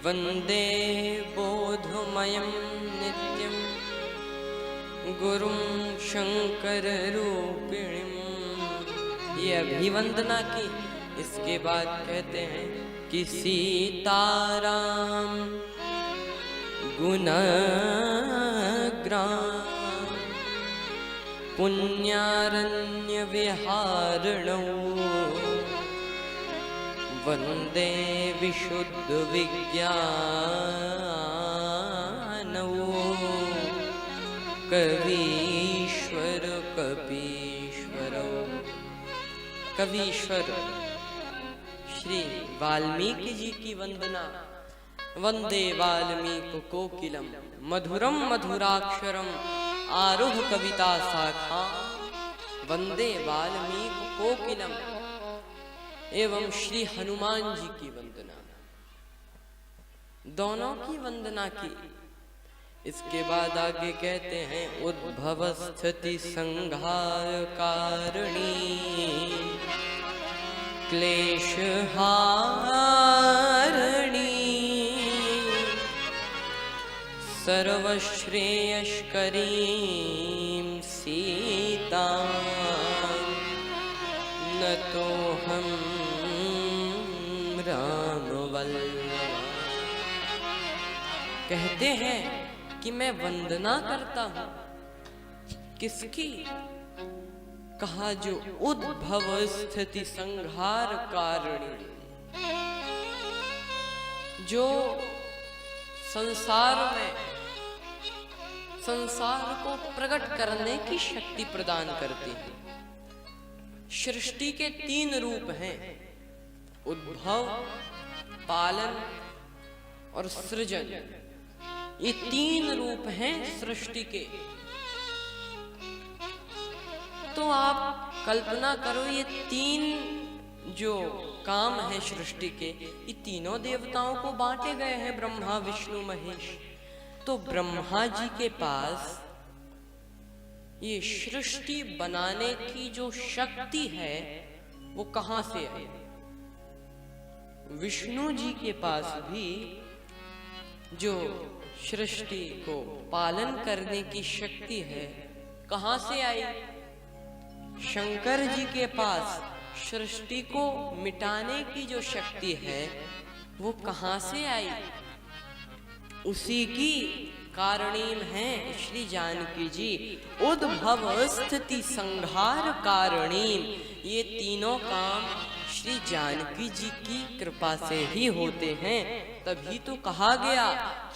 वंदे बोधमयं नित्यं गुरुं शंकर रूपिणीं। ये अभिवंदना की। इसके बाद कहते हैं कि सीताराम गुणग्राम पुण्यारण्य विहारिणौ वंदे विशुद्ध विज्ञानौ कवीश्वर कपीश्वरौ। कवीश्वर श्री वाल्मीकि जी की वंदना। वंदे वाल्मीकि कोकिलम मधुरम मधुराक्षरम आरुह कविता शाखा। वंदे वाल्मीकि कोकिलम एवं श्री हनुमान जी की वंदना। दोनों की वंदना की। इसके बाद आगे कहते हैं उद्भव स्थिति संहार कारिणी क्लेश हारिणी सर्वश्रेयस्करीं सीता नतोऽहं राम वल्लभा। कहते हैं कि मैं वंदना करता हूं किसकी? कहा जो उद्भव स्थिति संहार कारिणी, जो संसार में संसार को प्रकट करने की शक्ति प्रदान करती है। सृष्टि के 3 रूप हैं, उद्भव, पालन और सृजन। ये 3 रूप हैं सृष्टि के। तो आप कल्पना करो ये 3 जो काम है सृष्टि के, ये तीनों देवताओं को बांटे गए हैं, ब्रह्मा विष्णु महेश। तो ब्रह्मा जी के पास ये सृष्टि बनाने की जो शक्ति है वो कहां से आई? विष्णु जी के पास भी जो सृष्टि को पालन करने की शक्ति है कहां से आई? शंकर जी के पास सृष्टि को मिटाने की जो शक्ति है वो कहां से आई? उसी की कारणीम है श्री जानकी जी। उद्भव स्थिति संहार कारणीम, ये तीनों काम श्री जानकी जी की कृपा से ही होते हैं। तभी तो कहा गया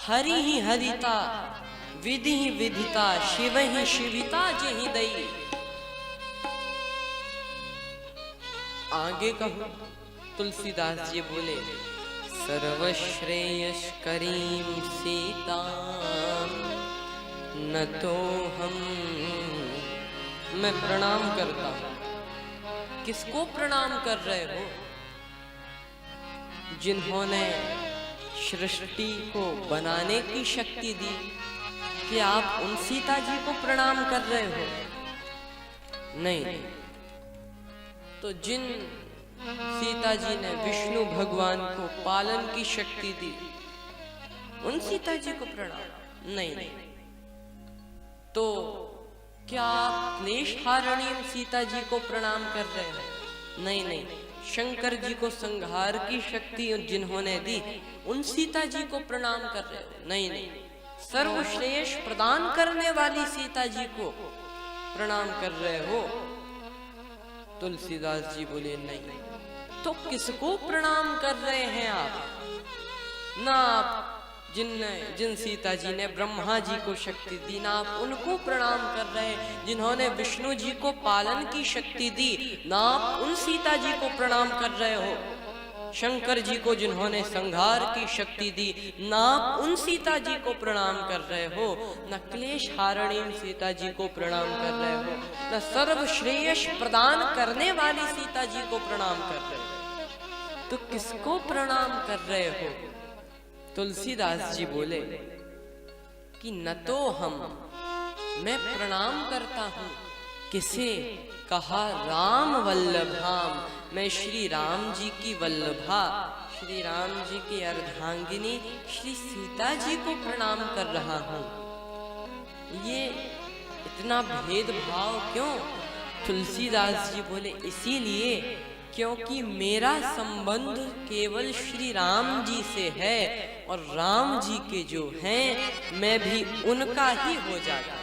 हरि ही हरिता विधि ही विधिता शिव ही शिविता जहि दई। आगे कहूं तुलसीदास जी बोले सर्वश्रेयस्करीं सीता न तो हम। मैं प्रणाम करता हूं। किसको प्रणाम कर रहे हो? जिन्होंने सृष्टि को बनाने की शक्ति दी। कि आप उन सीता जी को प्रणाम कर रहे हो? नहीं। तो जिन सीता जी ने विष्णु भगवान को पालन की शक्ति दी उन सीता जी को प्रणाम? नहीं। तो क्या आप क्लेश हारिणी सीता जी को प्रणाम कर रहे हो? नहीं। शंकर जी को संहार की शक्ति जिन्होंने दी उन सीता जी को प्रणाम कर रहे हो? नहीं। सर्वश्रेष्ठ प्रदान करने वाली सीता जी को प्रणाम कर रहे हो? तुलसीदास जी बोले नहीं। तो किसको प्रणाम कर रहे हैं आप? ना आप जिन सीता जी ने ब्रह्मा जी को शक्ति दी, ना आप उनको प्रणाम कर रहे हैं जिन्होंने विष्णु जी को पालन की शक्ति दी, ना आप उन सीता जी को प्रणाम कर रहे हो। शंकर जी को जिन्होंने संहार की शक्ति दी, ना आप उन सीता जी को प्रणाम कर रहे हो, न क्लेश हारिणी सीता जी को प्रणाम कर रहे हो, न सर्वश्रेयस प्रदान करने वाली सीता जी को प्रणाम कर रहे हो। तो किसको प्रणाम कर रहे हो? तुलसीदास जी बोले कि न तो हम, मैं प्रणाम करता हूं किसे? कहा राम वल्लभाम, मैं श्री राम जी की वल्लभा श्री राम जी की अर्धांगिनी श्री सीता जी को प्रणाम कर रहा हूँ। ये इतना भेदभाव क्यों? तुलसीदास जी बोले इसीलिए क्योंकि मेरा संबंध केवल श्री राम जी से है और राम जी के जो हैं मैं भी उनका ही हो जाता